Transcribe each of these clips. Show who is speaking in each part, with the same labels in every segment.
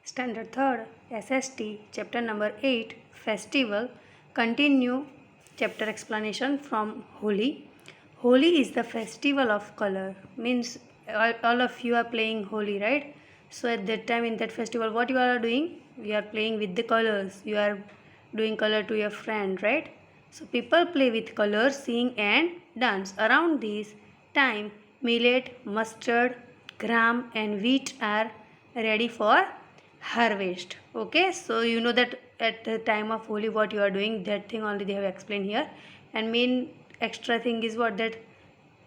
Speaker 1: Standard 3rd, SST, chapter number 8, Festival. Continue chapter explanation from Holi. Holi is the festival of color. Means all of you are playing Holi, right? So at that time in that festival, what you are doing? You are playing with the colors. You are doing color to your friend, right? So people play with colors, sing and dance. Around this time, millet, mustard, gram and wheat are ready for harvest. Okay, so you know that at the time of Holi what you are doing, that thing only they have explained here. And main extra thing is what, that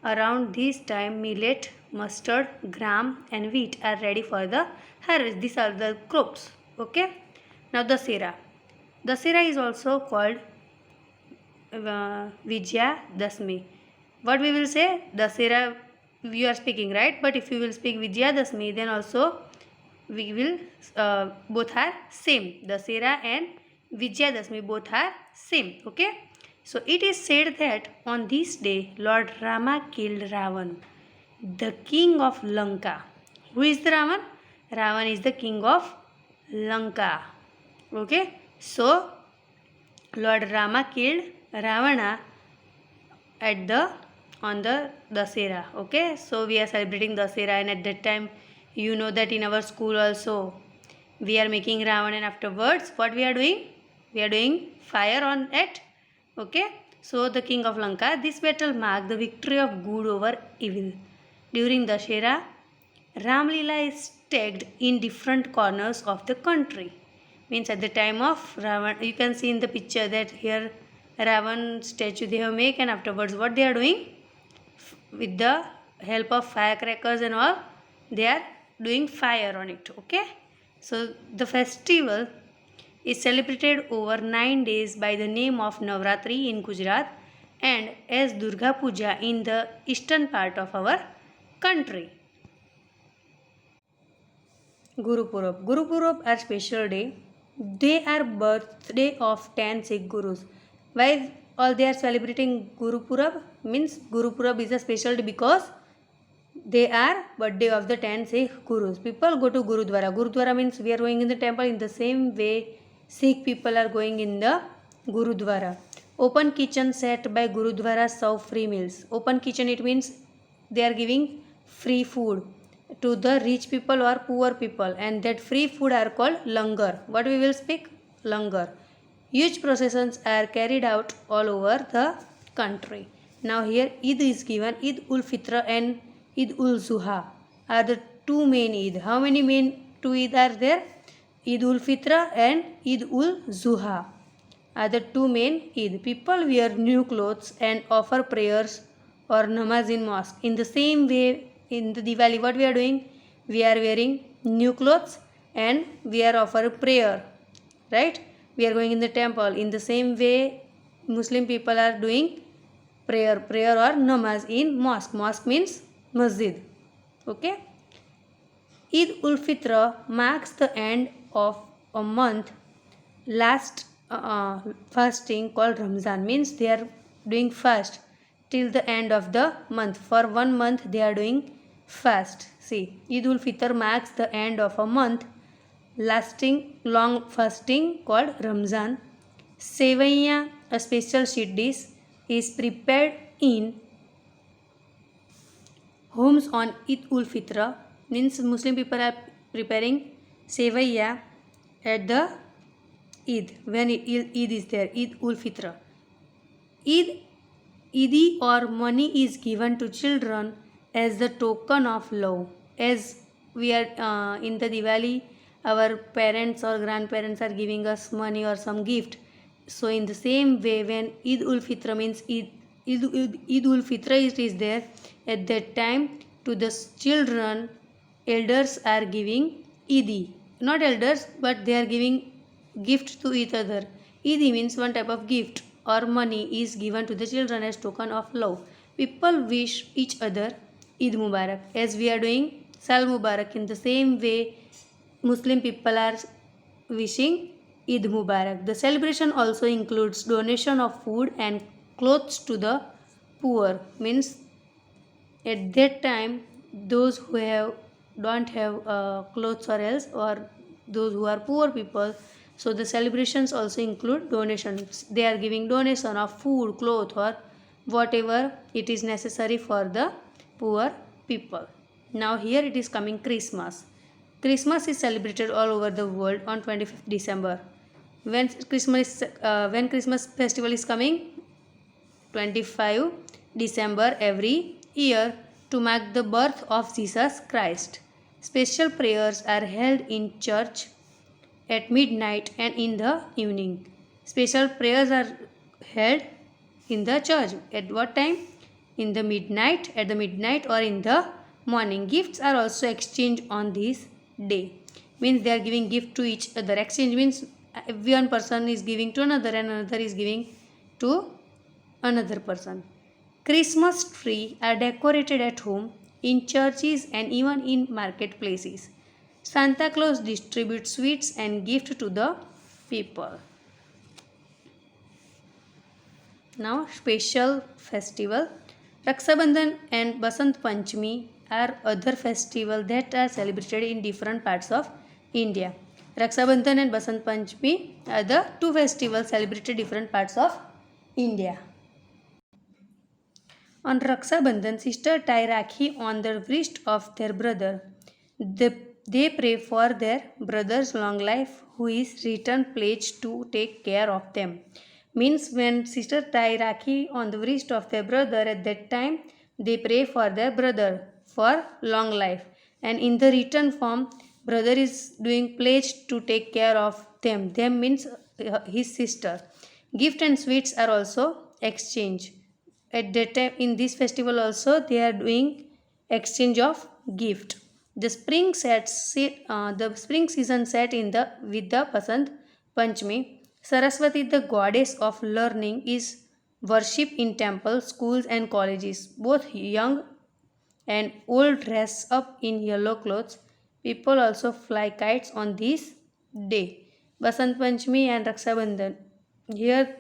Speaker 1: around this time millet, mustard, gram and wheat are ready for the harvest. These are the crops. Okay, now Dasera. Dasera is also called Vijaya Dasmi. What we will say? Dasera you are speaking, right? But if you will speak Vijaya Dasmi, then also we will both are same. Dasera and Vijaya Dasmi both are same. Okay. So it is said that on this day Lord Rama killed Ravan, the king of Lanka. Who is the Ravan? Ravan is the king of Lanka. Okay. So Lord Rama killed Ravana at the on the Dasera. Okay, so we are celebrating Dasera, and at that time you know that in our school also we are making Ravan, and afterwards what we are doing? We are doing fire on it. Okay, so the king of Lanka. This battle marked the victory of good over evil. During Dasera, Ramlila is staged in different corners of the country. Means at the time of Ravan, you can see in the picture that here Ravan statue they have made, and afterwards what they are doing? With the help of firecrackers and all, they are doing fire on it. Okay, so the festival is celebrated over 9 days by the name of Navratri in Gujarat and as Durga Puja in the eastern part of our country. Guru Purab. Guru Purab are special day. They are birthday of 10 Sikh Gurus. Why all they are celebrating Guru Purab? Means Guru Purab is a special day because they are birthday of the 10 Sikh Gurus. People go to Gurudwara. Gurudwara means we are going in the temple. In the same way, Sikh people are going in the Gurudwara. Open kitchen set by Gurudwara serve free meals. Open kitchen, it means they are giving free food to the rich people or poor people, and that free food are called langar. What we will speak? Langar. Huge processions are carried out all over the country. Now here Eid is given. Eid ul Fitr and Eid ul Zuha are the two main Eid. How many main two Eid are there? Eid ul Fitr and Eid ul Zuha are the two main Eid. People wear new clothes and offer prayers or namaz in mosque. In the same way, in the Diwali, what we are doing? We are wearing new clothes and we are offering prayer, right? We are going in the temple. In the same way, Muslim people are doing prayer or namaz in mosque. Mosque means masjid. Okay. Eid ul Fitr marks the end of a month last fasting called Ramzan. Means they are doing fast till the end of the month. For 1 month they are doing fast. See, Eid ul Fitr marks the end of a month lasting long fasting called Ramzan. Sevaiya, a special sweet dish, is prepared in homes on Eid ul Fitr. Means Muslim people are preparing sevaiya at the Eid, when Eid is there, Eid ul Fitr. Eid or money is given to children as the token of love. As we are in the Diwali, our parents or grandparents are giving us money or some gift. So in the same way, when Eid ul Fitr means Eid ul Fitr is there, at that time to the children, elders are giving Eid. Not elders, but they are giving gift to each other. Eid means one type of gift or money is given to the children as token of love. People wish each other Eid Mubarak. As we are doing Sal Mubarak, in the same way Muslim people are wishing Eid Mubarak. The celebration also includes donation of food and clothes to the poor. Means at that time those who don't have clothes or else or those who are poor people. So the celebrations also include donations. They are giving donation of food, clothes, or whatever it is necessary for the poor people. Now here it is coming Christmas. Christmas is celebrated all over the world on 25th December. When Christmas festival is coming? 25 December every year to mark the birth of Jesus Christ. Special prayers are held in church at midnight and in the evening. Special prayers are held in the church. At what time? In the midnight, at the midnight or in the morning. Gifts are also exchanged on this day. Means they are giving gift to each other. Exchange means one person is giving to another and another is giving to another person. Christmas trees are decorated at home, in churches and even in marketplaces. Santa Claus distributes sweets and gifts to the people. Now special festival. Raksha Bandhan and Basant Panchami are other festivals that are celebrated in different parts of India. Raksha Bandhan and Basant Panchami are the two festivals celebrated in different parts of India. On Raksha Bandhan, sisters tie Rakhi on the wrist of their brother. They pray for their brother's long life, who is returned pledged to take care of them. Means when sisters tie Rakhi on the wrist of their brother, at that time they pray for their brother for long life. And in the return form, brother is doing pledge to take care of them. Them means his sister. Gift and sweets are also exchanged. At that time, in this festival also, they are doing exchange of gift. The spring season set in the with the Basant Panchami. Saraswati, the goddess of learning, is worshipped in temples, schools, and colleges. Both young and old dress up in yellow clothes. People also fly kites on this day. Basant Panchami and Raksha Bandhan. Here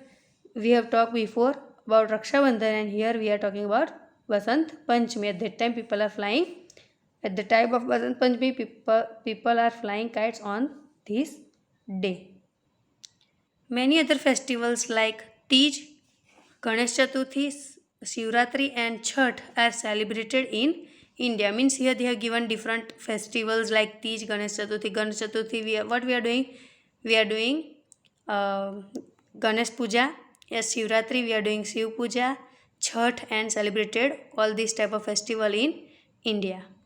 Speaker 1: we have talked before about Raksha Bandhan and here we are talking about Basant Panchami. At that time people are flying. At the time of Basant Panchami people are flying kites on this day. Many other festivals like Tej, Ganesh Chaturthi, Shivratri and Chhath are celebrated in India. Means here they have given different festivals like Tej, Ganesh Chaturthi. What we are doing? We are doing Ganesh Puja. Yes, Shivratri we are doing Shiv Puja, Chhath and celebrated all these type of festival in India.